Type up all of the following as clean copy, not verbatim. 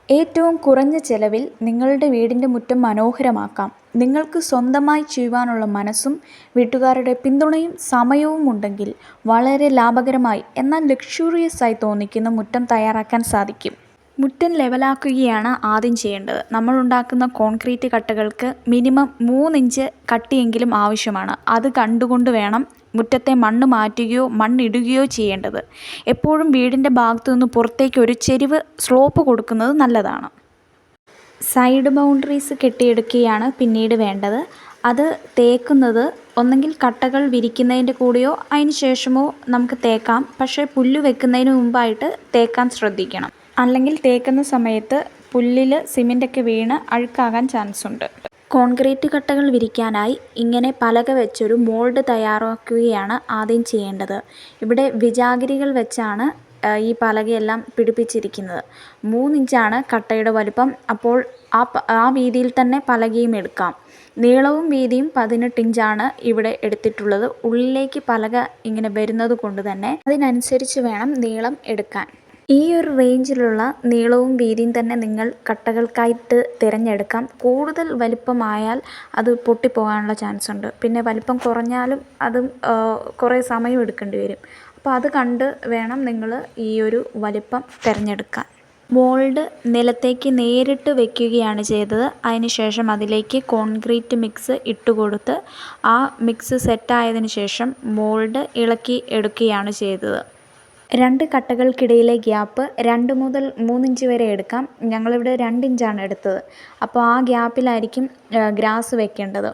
ഏറ്റവും കുറഞ്ഞ ചെലവിൽ നിങ്ങളുടെ വീടിൻ്റെ മുറ്റം മനോഹരമാക്കാം. നിങ്ങൾക്ക് സ്വന്തമായി ചെയ്യുവാനുള്ള മനസ്സും വീട്ടുകാരുടെ പിന്തുണയും സമയവും ഉണ്ടെങ്കിൽ വളരെ ലാഭകരമായി എന്നാൽ ലക്ഷൂറിയസ് ആയി തോന്നിക്കുന്ന മുറ്റം തയ്യാറാക്കാൻ സാധിക്കും. മുറ്റം ലെവലാക്കുകയാണ് ആദ്യം ചെയ്യേണ്ടത്. നമ്മൾ ഉണ്ടാക്കുന്ന കോൺക്രീറ്റ് കട്ടകൾക്ക് മിനിമം 3 ഇഞ്ച് കട്ടിയെങ്കിലും ആവശ്യമാണ്. അത് കണ്ടുകൊണ്ട് വേണം മുറ്റത്തെ മണ്ണ് മാറ്റുകയോ മണ്ണിടുകയോ ചെയ്യേണ്ടത്. എപ്പോഴും വീടിൻ്റെ ഭാഗത്തു നിന്ന് പുറത്തേക്ക് ഒരു ചെരിവ് സ്ലോപ്പ് കൊടുക്കുന്നത് നല്ലതാണ്. സൈഡ് ബൗണ്ടറീസ് കെട്ടിയെടുക്കുകയാണ് പിന്നീട് വേണ്ടത്. അത് തേക്കുന്നത് ഒന്നെങ്കിൽ കട്ടകൾ വിരിക്കുന്നതിൻ്റെ കൂടെയോ അതിന് ശേഷമോ നമുക്ക് തേക്കാം. പക്ഷേ പുല്ല് വെക്കുന്നതിന് മുമ്പായിട്ട് തേക്കാൻ ശ്രദ്ധിക്കണം. അല്ലെങ്കിൽ തേക്കുന്ന സമയത്ത് പുല്ലിൽ സിമെൻ്റൊക്കെ വീണ് അഴുക്കാകാൻ ചാൻസ് ഉണ്ട്. കോൺക്രീറ്റ് കട്ടകൾ വിരിക്കാനായി ഇങ്ങനെ പലക വെച്ചൊരു മോൾഡ് തയ്യാറാക്കുകയാണ് ആദ്യം ചെയ്യേണ്ടത്. ഇവിടെ വിജാഗിരികൾ വെച്ചാണ് ഈ പലകയെല്ലാം പിടിപ്പിച്ചിരിക്കുന്നത്. 3 ഇഞ്ചാണ് കട്ടയുടെ വലുപ്പം. അപ്പോൾ ആ വീതിയിൽ തന്നെ പലകയും എടുക്കാം. നീളവും വീതിയും 18 ഇഞ്ചാണ് ഇവിടെ എടുത്തിട്ടുള്ളത്. ഉള്ളിലേക്ക് പലക ഇങ്ങനെ വരുന്നത് കൊണ്ട് തന്നെ അതിനനുസരിച്ച് വേണം നീളം എടുക്കാൻ. ഈ ഒരു റേഞ്ചിലുള്ള നീളവും വീതിയും തന്നെ നിങ്ങൾ കട്ടകൾക്കായിട്ട് തിരഞ്ഞെടുക്കാം. കൂടുതൽ വലിപ്പമായാൽ അത് പൊട്ടിപ്പോകാനുള്ള ചാൻസ് ഉണ്ട്. പിന്നെ വലിപ്പം കുറഞ്ഞാലും അതും കുറേ സമയം എടുക്കേണ്ടി വരും. അപ്പോൾ അത് കണ്ട് വേണം നിങ്ങൾ ഈ ഒരു വലിപ്പം തിരഞ്ഞെടുക്കാൻ. മോൾഡ് നിലത്തേക്ക് നേരിട്ട് വയ്ക്കുകയാണ് ചെയ്തത്. അതിനുശേഷം അതിലേക്ക് കോൺക്രീറ്റ് മിക്സ് ഇട്ടുകൊടുത്ത് ആ മിക്സ് സെറ്റായതിനു ശേഷം മോൾഡ് ഇളക്കി എടുക്കുകയാണ് ചെയ്തത്. 2 കട്ടകൾക്കിടയിലെ ഗ്യാപ്പ് 2 മുതൽ 3 ഇഞ്ച് വരെ എടുക്കാം. ഞങ്ങളിവിടെ 2 ഇഞ്ചാണ് എടുത്തത്. അപ്പോൾ ആ ഗ്യാപ്പിലായിരിക്കും ഗ്രാസ് വെക്കേണ്ടത്.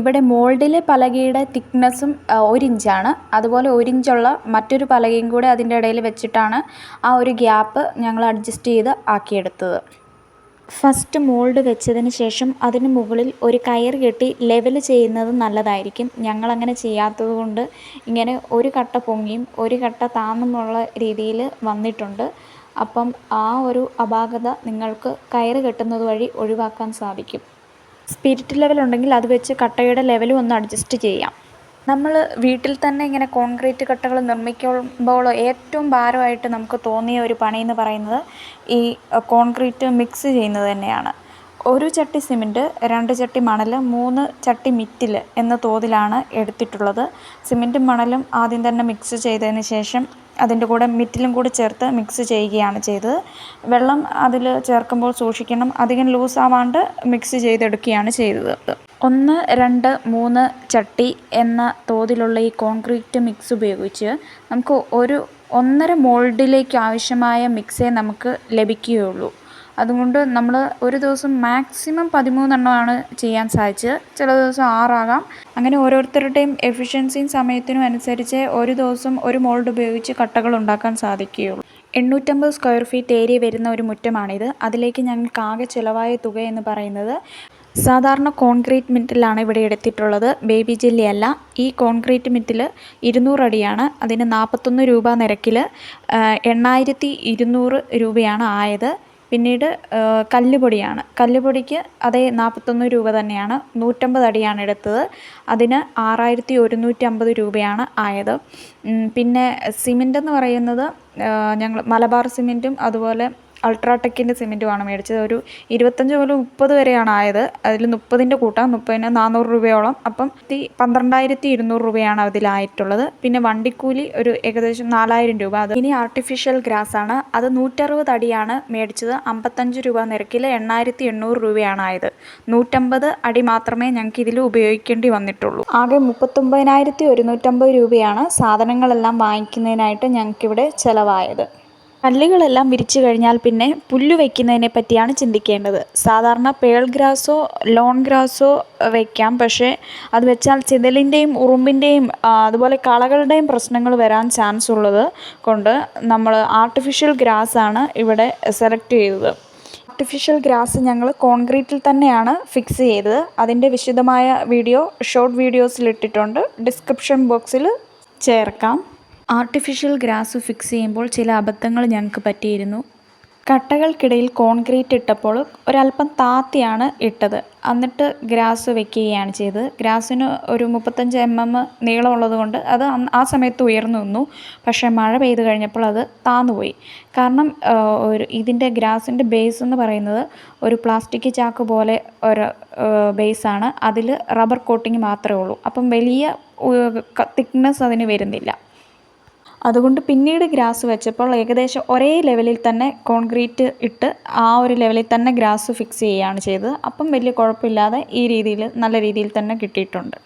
ഇവിടെ മോൾഡിലെ പലകയുടെ തിക്നെസ്സും 1 ഇഞ്ചാണ്. അതുപോലെ 1 ഇഞ്ചുള്ള മറ്റൊരു പലകയും കൂടെ അതിൻ്റെ ഇടയിൽ വെച്ചിട്ടാണ് ആ ഒരു ഗ്യാപ്പ് ഞങ്ങൾ അഡ്ജസ്റ്റ് ചെയ്ത് ആക്കിയെടുത്തത്. ഫസ്റ്റ് മോൾഡ് വെച്ചതിന് ശേഷം അതിന് മുകളിൽ ഒരു കയർ കെട്ടി ലെവൽ ചെയ്യുന്നത് നല്ലതായിരിക്കും. ഞങ്ങളങ്ങനെ ചെയ്യാത്തത് കൊണ്ട് ഇങ്ങനെ ഒരു കട്ട പൊങ്ങിയും ഒരു കട്ട താന്നുമുള്ള രീതിയിൽ വന്നിട്ടുണ്ട്. അപ്പം ആ ഒരു അപാകത നിങ്ങൾക്ക് കയർ കെട്ടുന്നത് വഴി ഒഴിവാക്കാൻ സാധിക്കും. സ്പിരിറ്റ് ലെവൽ ഉണ്ടെങ്കിൽ അത് വെച്ച് കട്ടയുടെ ലെവലും ഒന്ന് അഡ്ജസ്റ്റ് ചെയ്യാം. നമ്മൾ വീട്ടിൽ തന്നെ ഇങ്ങനെ കോൺക്രീറ്റ് കട്ടകൾ നിർമ്മിക്കുമ്പോൾ ഏറ്റവും ഭാരമായിട്ട് നമുക്ക് തോന്നിയ ഒരു പണി എന്ന് പറയുന്നത് ഈ കോൺക്രീറ്റ് മിക്സ് ചെയ്യുന്നത് തന്നെയാണ്. 1 ചട്ടി സിമൻറ്റ്, 2 ചട്ടി മണൽ, 3 ചട്ടി മിറ്റിൽ എന്ന തോതിലാണ് എടുത്തിട്ടുള്ളത്. സിമൻറ്റും മണലും ആദ്യം തന്നെ മിക്സ് ചെയ്തതിന് ശേഷം അതിൻ്റെ കൂടെ മിറ്റിലും കൂടി ചേർത്ത് മിക്സ് ചെയ്യുകയാണ് ചെയ്തത്. വെള്ളം അതിൽ ചേർക്കുമ്പോൾ സൂക്ഷിക്കണം, അധികം ലൂസ് ആവാണ്ട് മിക്സ് ചെയ്തെടുക്കുകയാണ് ചെയ്തത്. 1, 2, 3 ചട്ടി എന്ന തോതിലുള്ള ഈ കോൺക്രീറ്റ് മിക്സ് ഉപയോഗിച്ച് നമുക്ക് 1.5 മോൾഡിലേക്ക് ആവശ്യമായ മിക്സേ നമുക്ക് ലഭിക്കുകയുള്ളൂ. അതുകൊണ്ട് നമ്മൾ ഒരു ദിവസം മാക്സിമം 13 എണ്ണമാണ് ചെയ്യാൻ സാധിച്ചത്. ചില ദിവസം 6 ആകാം. അങ്ങനെ ഓരോരുത്തരുടെയും എഫിഷ്യൻസിയും സമയത്തിനും അനുസരിച്ച് ഒരു ദിവസം ഒരു മോൾഡ് ഉപയോഗിച്ച് കട്ടകൾ ഉണ്ടാക്കാൻ സാധിക്കുകയുള്ളൂ. 850 സ്ക്വയർ ഫീറ്റ് ഏരിയ വരുന്ന ഒരു മുറ്റമാണിത്. അതിലേക്ക് ഞങ്ങൾക്ക് ആകെ ചിലവായ തുക എന്ന് പറയുന്നത് സാധാരണ കോൺക്രീറ്റ് മിറ്റിലാണ് ഇവിടെ എടുത്തിട്ടുള്ളത്, ബേബി ജെല്ലി അല്ല. ഈ കോൺക്രീറ്റ് മിറ്റിൽ 200 അടിയാണ്. അതിന് 41 രൂപ നിരക്കിൽ 8200 രൂപയാണ് ആയത്. പിന്നീട് കല്ലുപൊടിയാണ്. കല്ലുപൊടിക്ക് അതേ 41 രൂപ തന്നെയാണ്. 150 അടിയാണ് എടുത്തത്. അതിന് 6150 രൂപയാണ് ആയത്. പിന്നെ സിമൻ്റ് എന്ന് പറയുന്നത് ഞങ്ങൾ മലബാർ സിമൻറ്റും അതുപോലെ അൾട്രാടെക്കിൻ്റെ സിമൻറ്റുമാണ് മേടിച്ചത്. ഒരു 25 മുതൽ 30 വരെയാണ് ആയത്. അതിൽ 30ൻ്റെ കൂട്ടാം, 30ന് 400 രൂപയോളം. അപ്പം 12200 രൂപയാണ് അതിലായിട്ടുള്ളത്. പിന്നെ വണ്ടിക്കൂലി ഒരു ഏകദേശം 4000 രൂപ. അത് ഇനി ആർട്ടിഫിഷ്യൽ ഗ്രാസ് ആണ്. അത് 160 അടിയാണ് മേടിച്ചത്. 55 രൂപ നിരക്കിൽ 8800 രൂപയാണ് ആയത്. 150 അടി മാത്രമേ ഞങ്ങൾക്ക് ഇതിൽ ഉപയോഗിക്കേണ്ടി വന്നിട്ടുള്ളൂ. ആകെ 39150 രൂപയാണ് സാധനങ്ങളെല്ലാം വാങ്ങിക്കുന്നതിനായിട്ട് ഞങ്ങൾക്കിവിടെ ചിലവായത്. കല്ലുകളെല്ലാം വിരിച്ചു കഴിഞ്ഞാൽ പിന്നെ പുല്ല് വയ്ക്കുന്നതിനെ പറ്റിയാണ് ചിന്തിക്കേണ്ടത്. സാധാരണ പേൾ ഗ്രാസോ ലോൺ ഗ്രാസോ വയ്ക്കാം. പക്ഷേ അത് വെച്ചാൽ ചിതലിൻ്റെയും ഉറുമ്പിൻ്റെയും അതുപോലെ കളകളുടെയും പ്രശ്നങ്ങൾ വരാൻ ചാൻസ് ഉള്ളത് കൊണ്ട് നമ്മൾ ആർട്ടിഫിഷ്യൽ ഗ്രാസാണ് ഇവിടെ സെലക്ട് ചെയ്തത്. ആർട്ടിഫിഷ്യൽ ഗ്രാസ് ഞങ്ങൾ കോൺക്രീറ്റിൽ തന്നെയാണ് ഫിക്സ് ചെയ്തത്. അതിൻ്റെ വിശദമായ വീഡിയോ ഷോർട്ട് വീഡിയോസിൽ ഇട്ടിട്ടുണ്ട്, ഡിസ്ക്രിപ്ഷൻ ബോക്സിൽ ചേർക്കാം. ആർട്ടിഫിഷ്യൽ ഗ്രാസ് ഫിക്സ് ചെയ്യുമ്പോൾ ചില അബദ്ധങ്ങൾ ഞങ്ങൾക്ക് പറ്റിയിരുന്നു. കട്ടകൾക്കിടയിൽ കോൺക്രീറ്റ് ഇട്ടപ്പോൾ ഒരല്പം താഴ്ത്തിയാണ് ഇട്ടത്. എന്നിട്ട് ഗ്രാസ് വെക്കുകയാണ് ചെയ്തത്. ഗ്രാസിന് ഒരു 35 mm നീളമുള്ളത് കൊണ്ട് അത് ആ സമയത്ത് ഉയർന്നു നിന്നു. പക്ഷേ മഴ പെയ്ത് കഴിഞ്ഞപ്പോൾ അത് താഴ്ന്നുപോയി. കാരണം ഇതിൻ്റെ ഗ്രാസിൻ്റെ ബേസ് എന്ന് പറയുന്നത് ഒരു പ്ലാസ്റ്റിക് ചാക്ക് പോലെ ഒരു ബേസാണ്. അതിൽ റബ്ബർ കോട്ടിങ് മാത്രമേ ഉള്ളൂ. അപ്പം വലിയ തിക്നെസ് അതിന് വരുന്നില്ല. അതുകൊണ്ട് പിന്നീട് ഗ്രാസ് വെച്ചപ്പോൾ ഏകദേശം ഒരേ ലെവലിൽ തന്നെ കോൺക്രീറ്റ് ഇട്ട് ആ ഒരു ലെവലിൽ തന്നെ ഗ്രാസ് ഫിക്സ് ചെയ്യുകയാണ് ചെയ്തത്. അപ്പം വലിയ കുഴപ്പമില്ലാതെ ഈ രീതിയിൽ നല്ല രീതിയിൽ തന്നെ കിട്ടിയിട്ടുണ്ട്.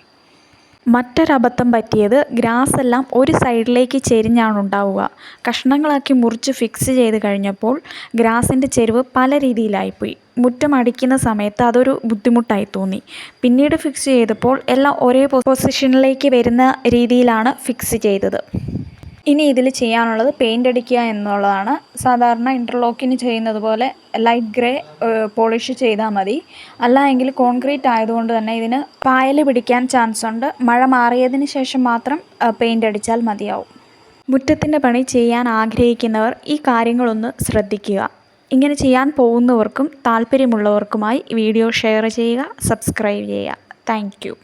മറ്റൊരബദ്ധം പറ്റിയത് ഗ്രാസ് എല്ലാം ഒരു സൈഡിലേക്ക് ചെരിഞ്ഞാണ് ഉണ്ടാവുക. കഷ്ണങ്ങളാക്കി മുറിച്ച് ഫിക്സ് ചെയ്ത് കഴിഞ്ഞപ്പോൾ ഗ്രാസിൻ്റെ ചെരിവ് പല രീതിയിലായിപ്പോയി. മുറ്റം അടിക്കുന്ന സമയത്ത് അതൊരു ബുദ്ധിമുട്ടായി തോന്നി. പിന്നീട് ഫിക്സ് ചെയ്തപ്പോൾ എല്ലാം ഒരേ പൊസിഷനിലേക്ക് വരുന്ന രീതിയിലാണ് ഫിക്സ് ചെയ്തത്. ഇനി ഇതിൽ ചെയ്യാനുള്ളത് പെയിൻ്റ് അടിക്കുക എന്നുള്ളതാണ്. സാധാരണ ഇൻ്റർലോക്കിന് ചെയ്യുന്നത് പോലെ ലൈറ്റ് ഗ്രേ പോളിഷ് ചെയ്താൽ മതി. അല്ല എങ്കിൽ കോൺക്രീറ്റ് ആയതുകൊണ്ട് തന്നെ ഇതിന് പായൽ പിടിക്കാൻ ചാൻസ് ഉണ്ട്. മഴ മാറിയതിന് ശേഷം മാത്രം പെയിൻ്റ് അടിച്ചാൽ മതിയാവും. മുറ്റത്തിൻ്റെ പണി ചെയ്യാൻ ആഗ്രഹിക്കുന്നവർ ഈ കാര്യങ്ങളൊന്ന് ശ്രദ്ധിക്കുക. ഇങ്ങനെ ചെയ്യാൻ പോകുന്നവർക്കും താല്പര്യമുള്ളവർക്കുമായി വീഡിയോ ഷെയർ ചെയ്യുക, സബ്സ്ക്രൈബ് ചെയ്യുക. Thank you.